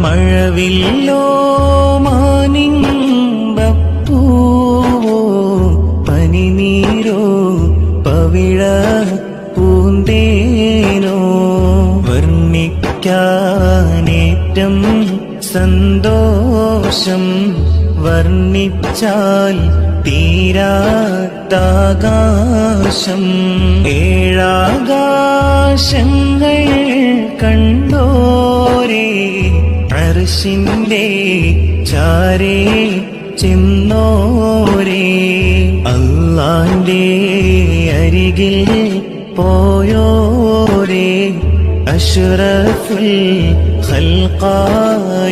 മഴവില്ലോ മാനിമ്പപ്പൂവോ പനിനീരോ പവിഴ പൂന്തേനോ വർണ്ണിക്കാനേറ്റം സന്തോഷം വർണ്ണിച്ചാൽ തീരാത്താകാശം ഏഴാകാശങ്ങൾ കണ്ടോരേ അർശിന്റെ ചാരേ ചെന്നോരേ അല്ലാന്റെ അരികിൽ പോയോരേ അഷ്റഫുൽ ഖൽഖായുള്ളോ